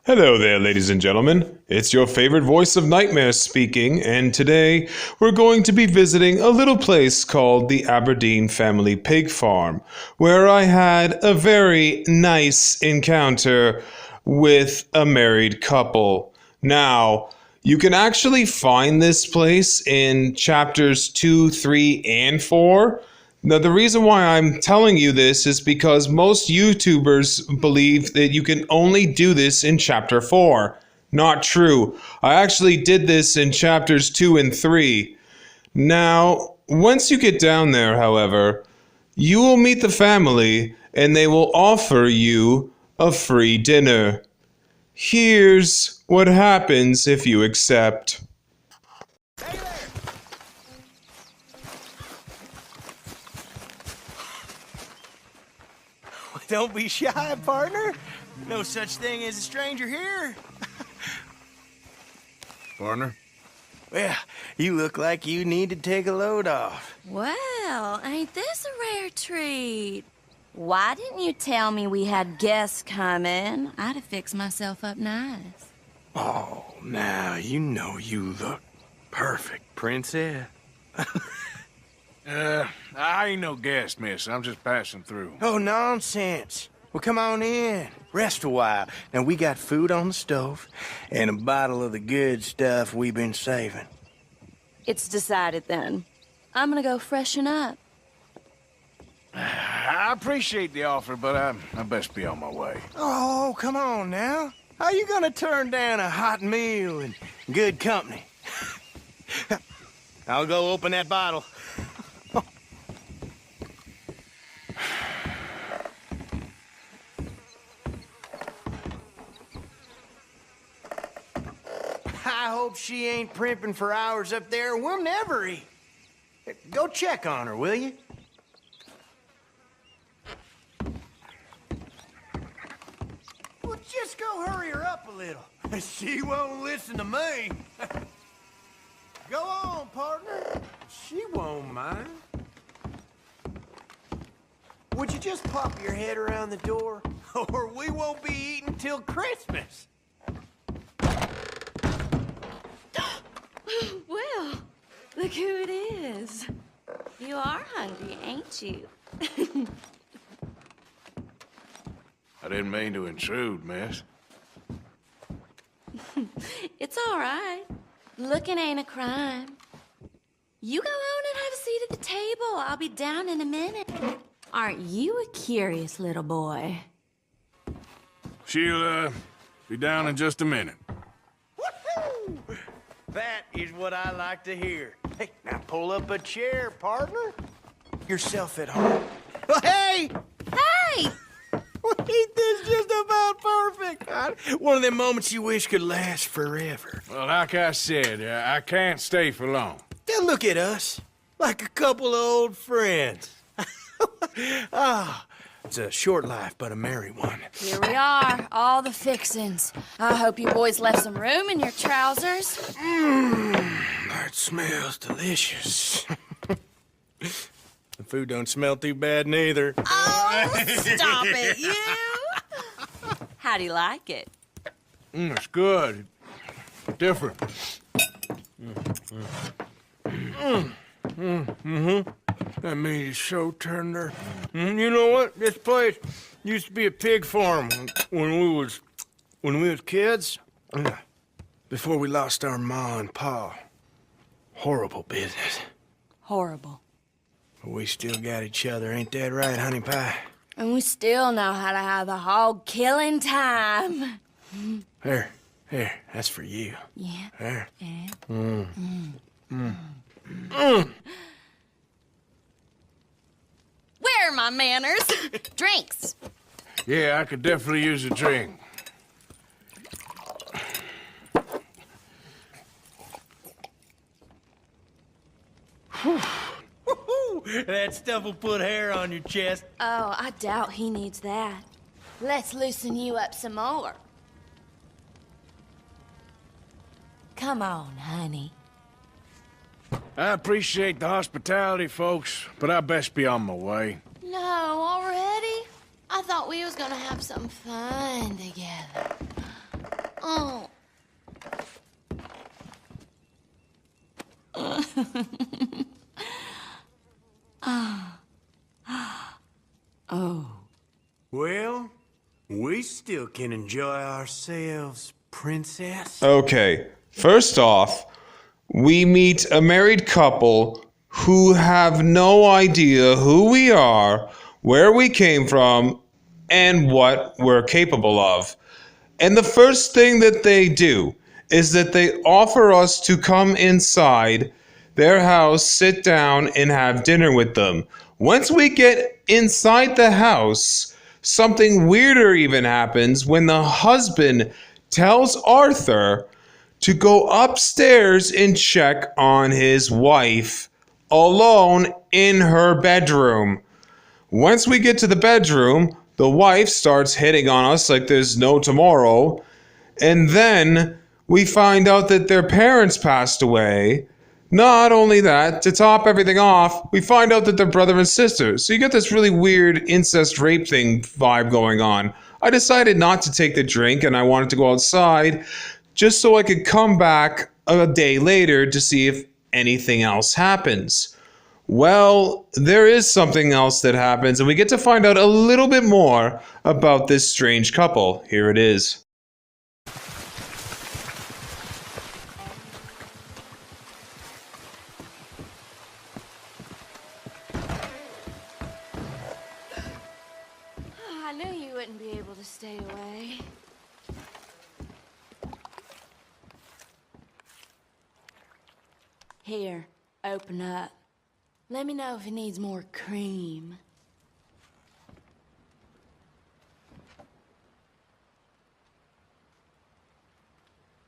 Hello there, ladies and gentlemen. It's your favorite voice of nightmares speaking, and today we're going to be visiting a little place called the Aberdeen Family Pig Farm, where I had a very nice encounter with a married couple. Now, you can actually find this place in chapters 2, 3, and 4. Now, the reason why I'm telling you this is because most YouTubers believe that you can only do this in chapter 4. Not true. I actually did this in chapters 2 and 3. Now, once you get down there, however, you will meet the family and they will offer you a free dinner. Here's what happens if you accept. Don't be shy, partner. No such thing as a stranger here. Partner? Well, you look like you need to take a load off. Well, ain't this a rare treat? Why didn't you tell me we had guests coming? I'd have fixed myself up nice. Oh, now you know you look perfect, princess. I ain't no guest, miss. I'm just passing through. Oh, nonsense. Well, come on in. Rest a while. Now, we got food on the stove and a bottle of the good stuff we've been saving. It's decided then. I'm gonna go freshen up. I appreciate the offer, but I best be on my way. Oh, come on now. How you gonna turn down a hot meal and good company? I'll go open that bottle. I hope she ain't primping for hours up there. We'll never eat. Go check on her, will you? Well, just go hurry her up a little. She won't listen to me. Go on, partner. She won't mind. Would you just pop your head around the door? Or we won't be eating till Christmas. Well, look who it is. You are hungry, ain't you? I didn't mean to intrude, miss. It's all right. Looking ain't a crime. You go on and have a seat at the table. I'll be down in a minute. Aren't you a curious little boy? She'll, be down in just a minute. Woohoo! That is what I like to hear. Hey, now pull up a chair, partner. Yourself at home. Oh, hey! Hey! Ain't this just about perfect? One of them moments you wish could last forever. Well, like I said, I can't stay for long. Then look at us, like a couple of old friends. Ah, it's a short life, but a merry one. Here we are, all the fixins'. I hope you boys left some room in your trousers. That smells delicious. The food don't smell too bad neither. Oh, stop it, you! How do you like it? It's good. Different. That meat is so tender. You know what? This place used to be a pig farm when we was kids. Before we lost our ma and pa. Horrible business. Horrible. But we still got each other, ain't that right, honey pie? And we still know how to have a hog killing time. Here, that's for you. Yeah. There. Where are my manners? Drinks. Yeah, I could definitely use a drink. That stuff will put hair on your chest. Oh, I doubt he needs that. Let's loosen you up some more. Come on, honey. I appreciate the hospitality, folks, but I best be on my way. No, already? I thought we was gonna have some fun together. Oh. Oh. Well, we still can enjoy ourselves, princess. Okay, first off, we meet a married couple who have no idea who we are, where we came from, and what we're capable of. And the first thing that they do is that they offer us to come inside their house, sit down, and have dinner with them. Once we get inside the house, something weirder even happens when the husband tells Arthur to go upstairs and check on his wife alone in her bedroom. Once we get to the bedroom, the wife starts hitting on us like there's no tomorrow. And then we find out that their parents passed away. Not only that, to top everything off, we find out that they're brother and sister. So you get this really weird incest rape thing vibe going on. I decided not to take the drink and I wanted to go outside just so I could come back a day later to see if anything else happens. Well, there is something else that happens, and we get to find out a little bit more about this strange couple. Here it is. I knew you wouldn't be able to stay away. Here, open up. Let me know if it needs more cream.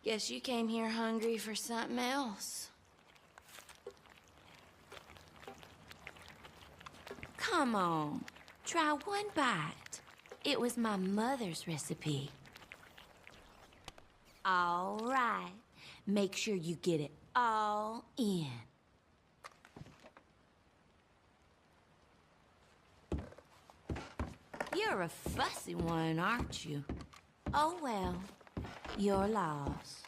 Guess you came here hungry for something else. Come on, try one bite. It was my mother's recipe. All right, make sure you get it all in. You're a fussy one, aren't you? Oh well, your loss.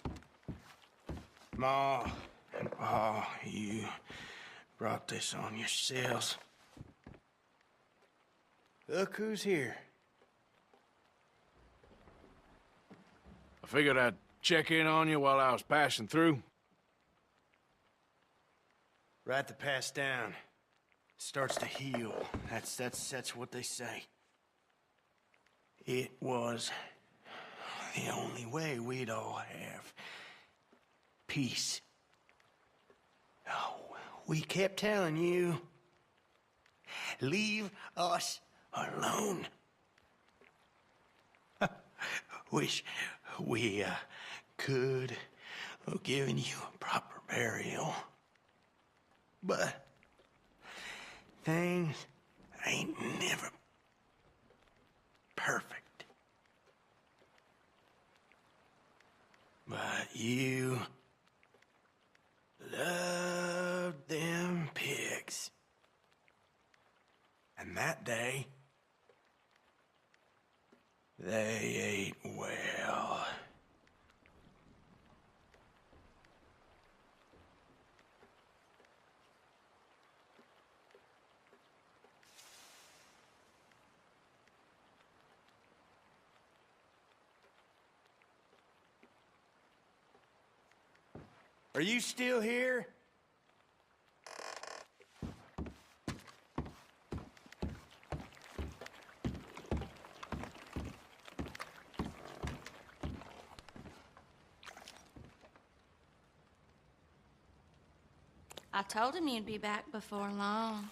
Ma and Pa, you brought this on yourselves. Look who's here. I figured I'd check in on you while I was passing through. Right to pass down. starts to heal. That's what they say. It was the only way we'd all have peace. Oh, we kept telling you, leave us alone. Wish we could have given you a proper burial. But things ain't never perfect. But you loved them pigs. And that day, they ate well. Are you still here? I told him you'd be back before long.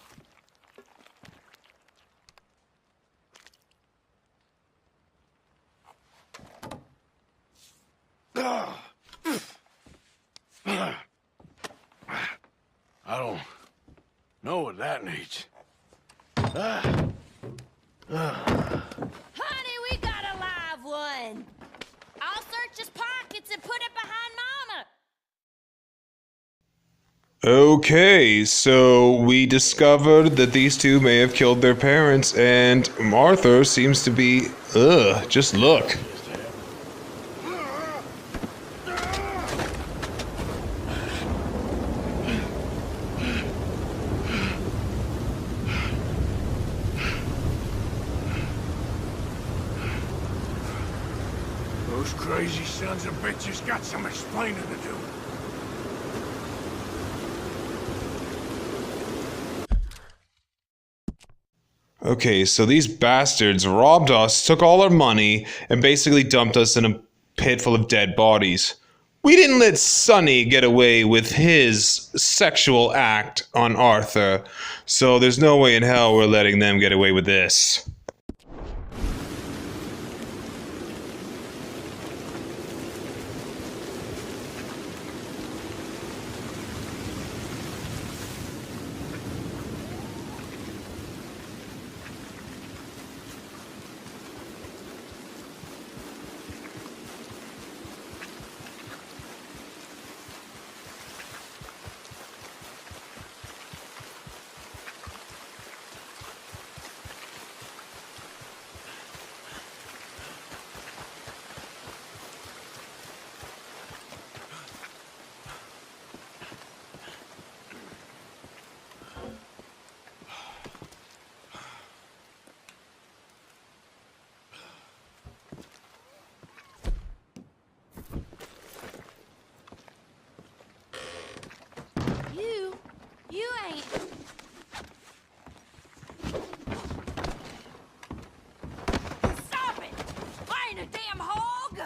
I don't know what that needs. Honey, we got a live one. I'll search his pockets and put it behind Mama. Okay, so we discovered that these two may have killed their parents, and Arthur seems to be, just look. Those crazy sons of bitches got some explaining to do. Okay, so these bastards robbed us, took all our money, and basically dumped us in a pit full of dead bodies. We didn't let Sonny get away with his sexual act on Arthur, so there's no way in hell we're letting them get away with this. You ain't... Stop it! I ain't a damn hog!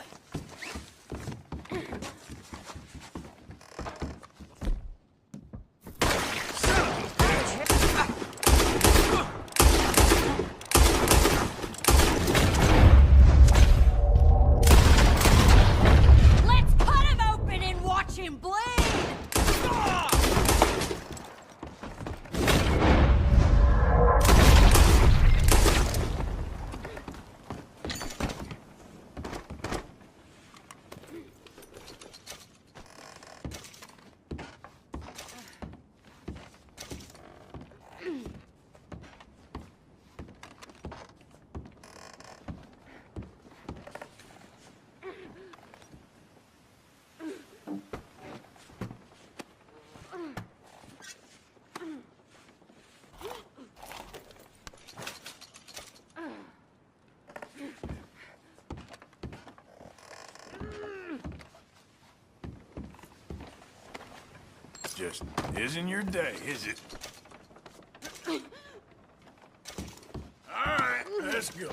Let's cut him open and watch him bleed! Just isn't your day, is it? Let's go.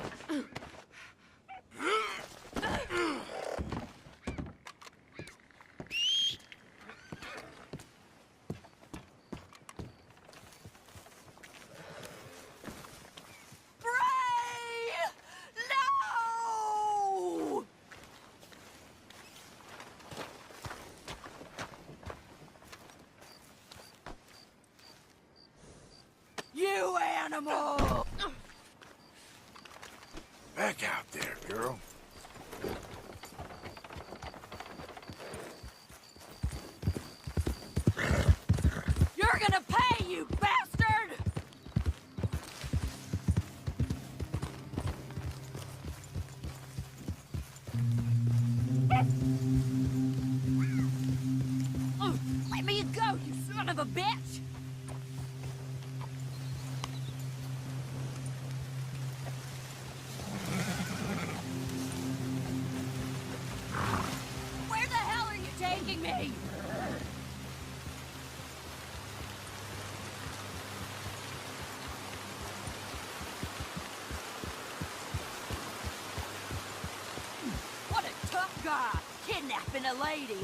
Bray! No! You animal! Back out there, girl. You're gonna pay, you bastard! Let me go, you son of a bitch! Where the hell are you taking me? What a tough guy, kidnapping a lady.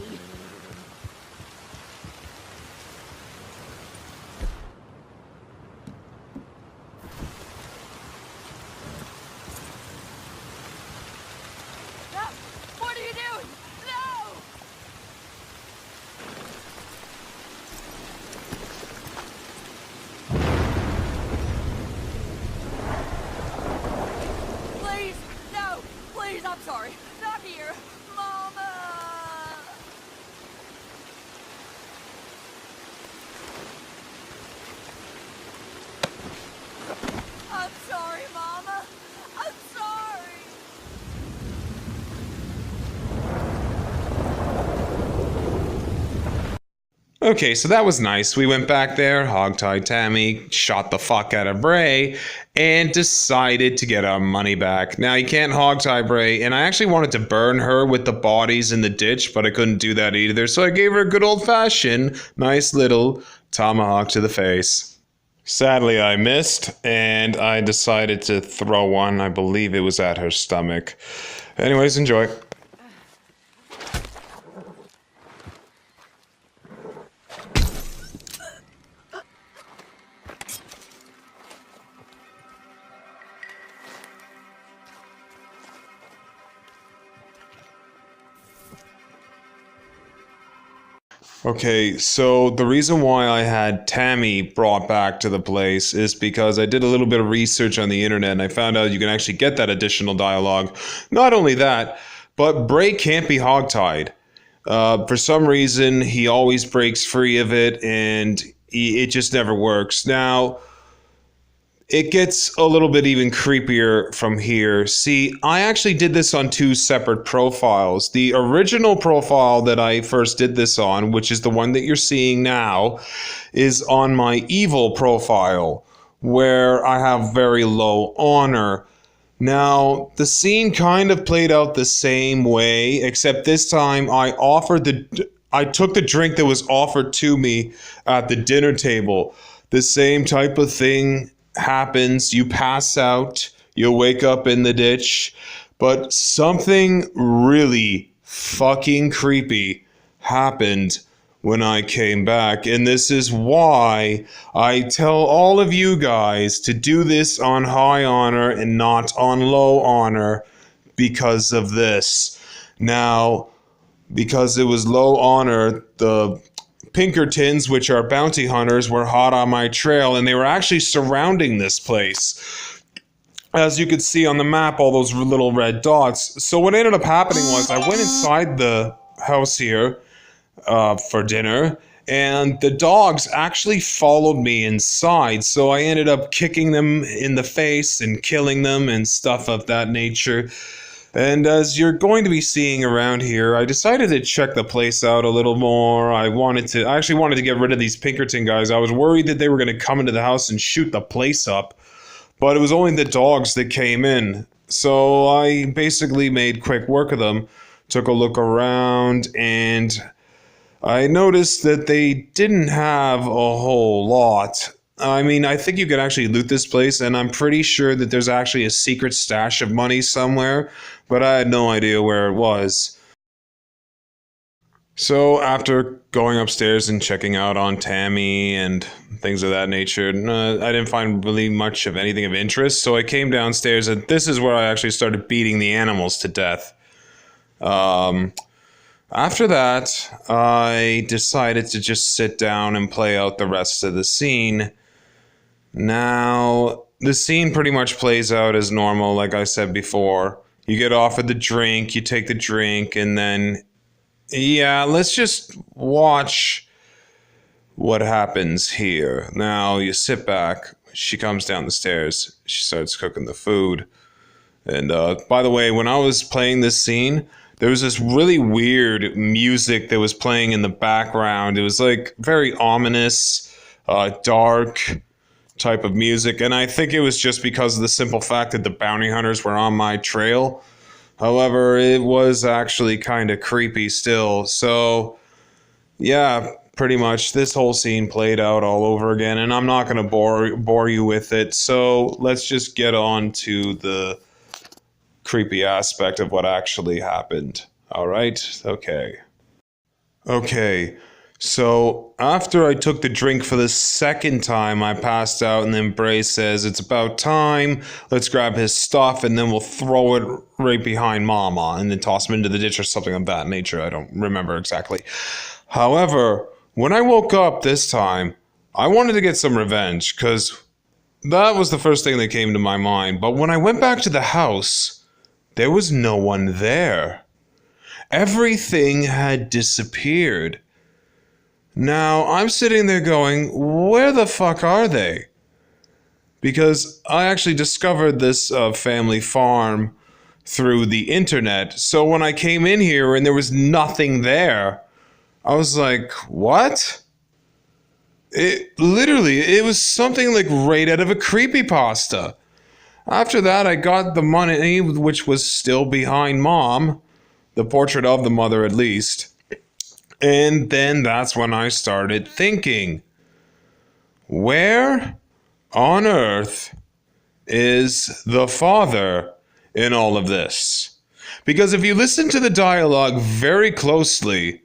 No! What are you doing? No! Please, no! Please, I'm sorry. Not here. Mama! I'm sorry, Mama. I'm sorry. Okay, so that was nice. We went back there, hogtied Tammy, shot the fuck out of Bray, and decided to get our money back. Now, you can't hogtie Bray, and I actually wanted to burn her with the bodies in the ditch, but I couldn't do that either, so I gave her a good old-fashioned, nice little tomahawk to the face. Sadly, I missed, and I decided to throw one. I believe it was at her stomach. Anyways, enjoy. Okay, so the reason why I had Tammy brought back to the place is because I did a little bit of research on the internet and I found out you can actually get that additional dialogue. Not only that, but Bray can't be hogtied. For some reason, he always breaks free of it and it just never works. Now, it gets a little bit even creepier from here. See, I actually did this on two separate profiles. The original profile that I first did this on, which is the one that you're seeing now, is on my evil profile, where I have very low honor. Now, the scene kind of played out the same way, except this time I took the drink that was offered to me at the dinner table. The same type of thing happens. You pass out, you wake up in the ditch, but something really fucking creepy happened when I came back, and this is why I tell all of you guys to do this on high honor and not on low honor because of this. Now, because it was low honor, the Pinkertons, which are bounty hunters, were hot on my trail, and they were actually surrounding this place. As you could see on the map, all those little red dots. So what ended up happening was I went inside the house here for dinner, and the dogs actually followed me inside, so I ended up kicking them in the face and killing them and stuff of that nature. And as you're going to be seeing around here, I decided to check the place out a little more. I actually wanted to get rid of these Pinkerton guys. I was worried that they were going to come into the house and shoot the place up, but it was only the dogs that came in. So I basically made quick work of them, took a look around, and I noticed that they didn't have a whole lot. I mean, I think you could actually loot this place, and I'm pretty sure that there's actually a secret stash of money somewhere, but I had no idea where it was. So after going upstairs and checking out on Tammy and things of that nature, I didn't find really much of anything of interest, so I came downstairs, and this is where I actually started beating the animals to death. After that, I decided to just sit down and play out the rest of the scene. Now, the scene pretty much plays out as normal, like I said before. You get offered the drink, you take the drink, and then, yeah, let's just watch what happens here. Now, you sit back, she comes down the stairs, she starts cooking the food. And by the way, when I was playing this scene, there was this really weird music that was playing in the background. It was like very ominous, dark type of music. And I think it was just because of the simple fact that the bounty hunters were on my trail. However, it was actually kind of creepy still. So, yeah, pretty much this whole scene played out all over again. And I'm not going to bore you with it. So let's just get on to the creepy aspect of what actually happened. All right? Okay. So after I took the drink for the second time, I passed out, and then Bray says, "It's about time. Let's grab his stuff, and then we'll throw it right behind Mama, and then toss him into the ditch," or something of that nature. I don't remember exactly. However, when I woke up this time, I wanted to get some revenge, because that was the first thing that came to my mind. But when I went back to the house, there was no one there. Everything had disappeared. Now, I'm sitting there going, where the fuck are they? Because I actually discovered this family farm through the internet. So when I came in here and there was nothing there, I was like, what? It was something like right out of a creepypasta. After that, I got the money, which was still behind Mom, the portrait of the mother at least. And then that's when I started thinking, where on earth is the father in all of this? Because if you listen to the dialogue very closely,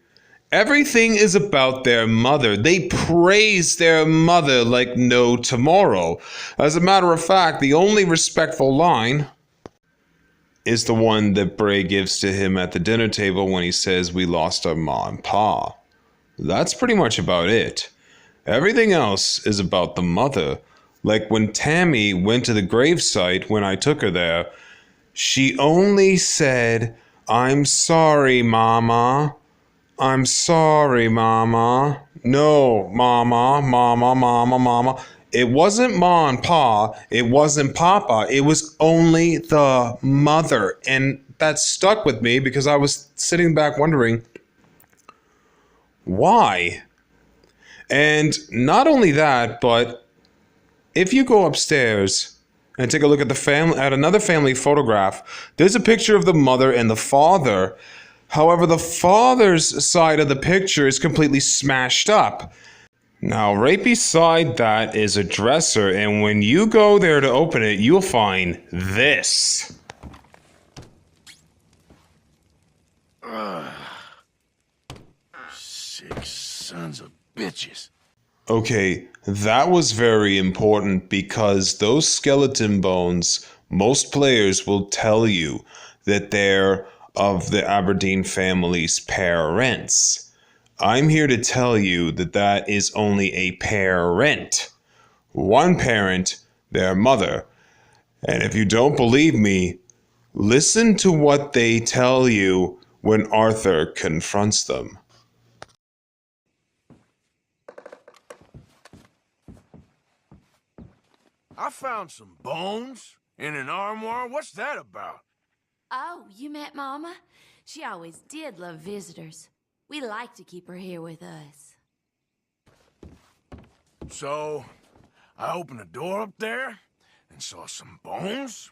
everything is about their mother. They praise their mother like no tomorrow. As a matter of fact, the only respectful line is the one that Bray gives to him at the dinner table when he says, "We lost our ma and pa." That's pretty much about it. Everything else is about the mother. Like when Tammy went to the gravesite when I took her there, she only said, "I'm sorry, Mama. I'm sorry, Mama. No, Mama. It wasn't Ma and Pa. It wasn't Papa. It was only the mother." And that stuck with me because I was sitting back wondering, why? And not only that, but if you go upstairs and take a look at another family photograph, there's a picture of the mother and the father. However, the father's side of the picture is completely smashed up. Now, right beside that is a dresser, and when you go there to open it, you'll find this. Sick sons of bitches. Okay, that was very important because those skeleton bones, most players will tell you that they're of the Aberdeen family's parents. I'm here to tell you that that is only a parent. One parent, their mother. And if you don't believe me, listen to what they tell you when Arthur confronts them. I found some bones in an armoire. What's that about? Oh, you met Mama? She always did love visitors. We like to keep her here with us. So, I opened the door up there and saw some bones.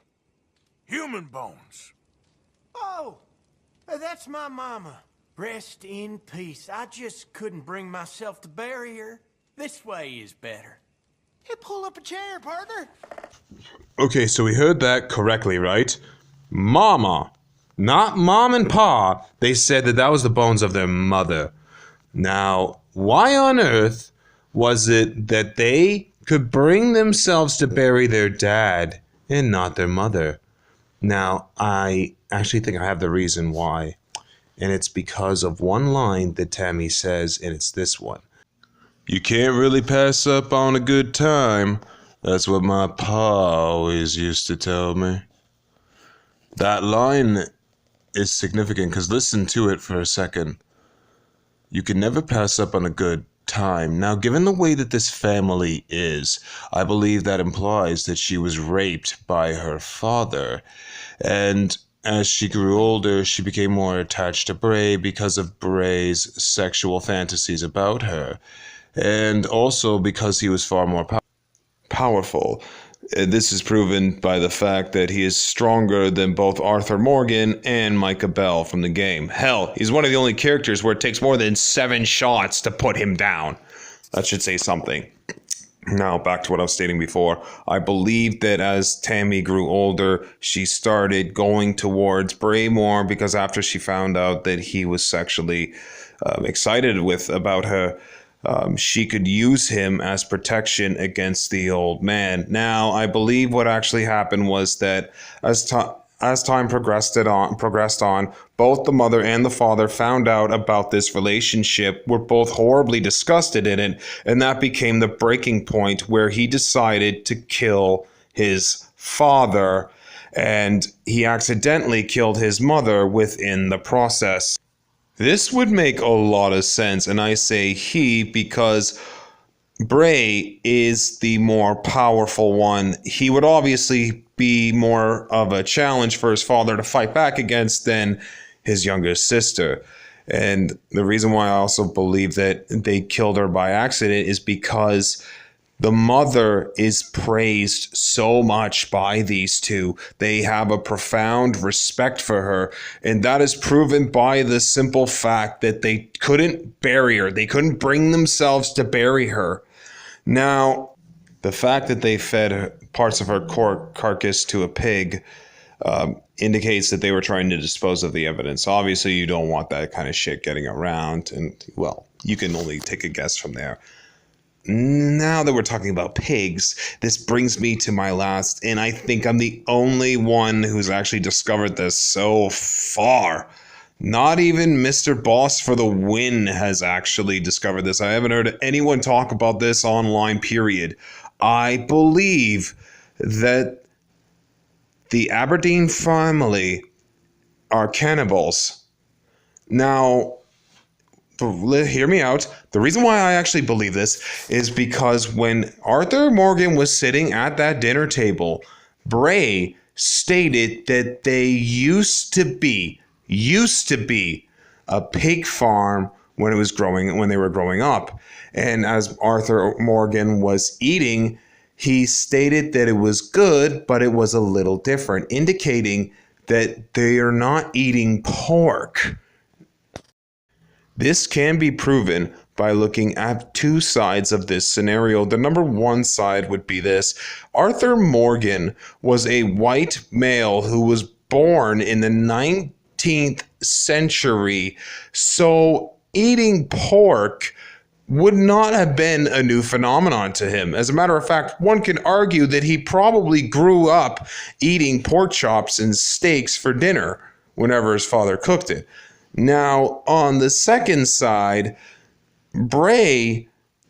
Human bones. Oh, that's my mama. Rest in peace. I just couldn't bring myself to bury her. This way is better. Hey, pull up a chair, partner. Okay, so we heard that correctly, right? Mama, not mom and pa. They said that that was the bones of their mother. Now, why on earth was it that they could bring themselves to bury their dad and not their mother? Now, I actually think I have the reason why. And it's because of one line that Tammy says, and it's this one. You can't really pass up on a good time. That's what my pa always used to tell me. That line is significant because listen to it for a second. You can never pass up on a good time. Now, given the way that this family is, I believe that implies that she was raped by her father. And as she grew older, she became more attached to Bray because of Bray's sexual fantasies about her. And also because he was far more powerful. This is proven by the fact that he is stronger than both Arthur Morgan and Micah Bell from the game. Hell, he's one of the only characters where it takes more than 7 shots to put him down. That should say something. Now, back to what I was stating before. I believe that as Tammy grew older, she started going towards Bray more because after she found out that he was sexually excited about her, she could use him as protection against the old man. Now, I believe what actually happened was that as time progressed on, both the mother and the father found out about this relationship, were both horribly disgusted in it, and that became the breaking point where he decided to kill his father, and he accidentally killed his mother within the process. This would make a lot of sense, and I say he because Bray is the more powerful one. He would obviously be more of a challenge for his father to fight back against than his younger sister. And the reason why I also believe that they killed her by accident is because the mother is praised so much by these two. They have a profound respect for her, and that is proven by the simple fact that they couldn't bury her. They couldn't bring themselves to bury her. Now, the fact that they fed parts of her carcass to a pig indicates that they were trying to dispose of the evidence. Obviously, you don't want that kind of shit getting around, and, well, you can only take a guess from there. Now that we're talking about pigs, this brings me to my last, and I think I'm the only one who's actually discovered this so far. Not even Mr. Boss for the win has actually discovered this. I haven't heard anyone talk about this online, period. I believe that the Aberdeen family are cannibals. Now, hear me out. The reason why I actually believe this is because when Arthur Morgan was sitting at that dinner table, Bray stated that they used to be a pig farm when they were growing up. And as Arthur Morgan was eating, he stated that it was good, but it was a little different, indicating that they are not eating pork. This can be proven by looking at 2 sides of this scenario. The number 1 side would be this. Arthur Morgan was a white male who was born in the 19th century, so eating pork would not have been a new phenomenon to him. As a matter of fact, one can argue that he probably grew up eating pork chops and steaks for dinner whenever his father cooked it. Now, on the second side, Bray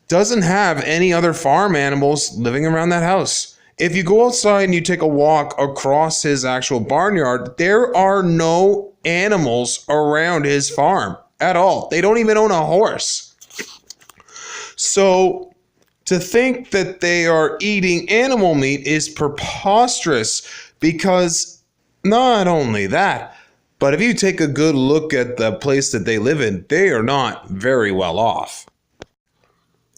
doesn't have any other farm animals living around that house. If you go outside and you take a walk across his actual barnyard, there are no animals around his farm at all. They don't even own a horse. So to think that they are eating animal meat is preposterous, because not only that, but if you take a good look at the place that they live in, they are not very well off.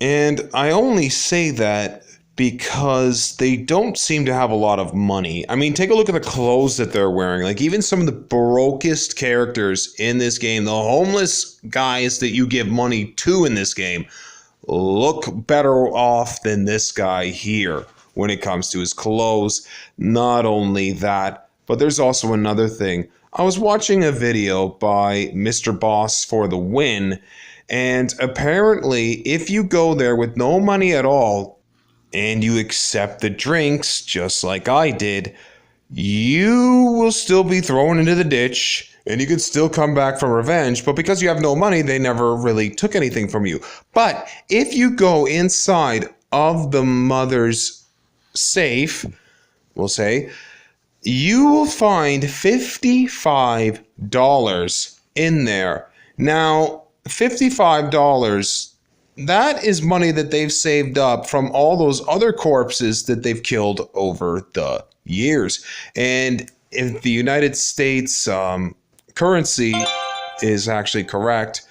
And I only say that because they don't seem to have a lot of money. I mean, take a look at the clothes that they're wearing. Like, even some of the brokest characters in this game, the homeless guys that you give money to in this game, look better off than this guy here when it comes to his clothes. Not only that, but there's also another thing. I was watching a video by Mr. Boss for the Win, and apparently if you go there with no money at all and you accept the drinks just like I did, you will still be thrown into the ditch and you can still come back for revenge. But because you have no money, they never really took anything from you. But if you go inside of the mother's safe, we'll say, you will find $55 in there. Now, $55, that is money that they've saved up from all those other corpses that they've killed over the years. And if the United States currency is actually correct,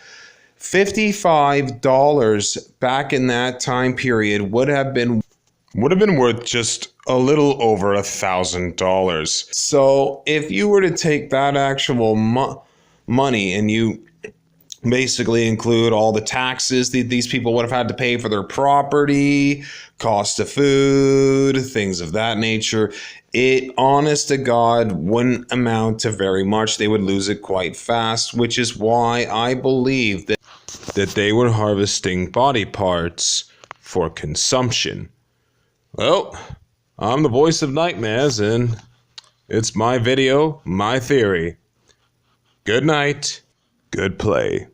$55 back in that time period would have been worth just a little over $1,000. So if you were to take that actual money and you basically include all the taxes that these people would have had to pay for their property, cost of food, things of that nature, it, honest to God, wouldn't amount to very much. They would lose it quite fast, which is why I believe that they were harvesting body parts for consumption. Well, I'm the voice of nightmares, and it's my video, my theory. Good night, good play.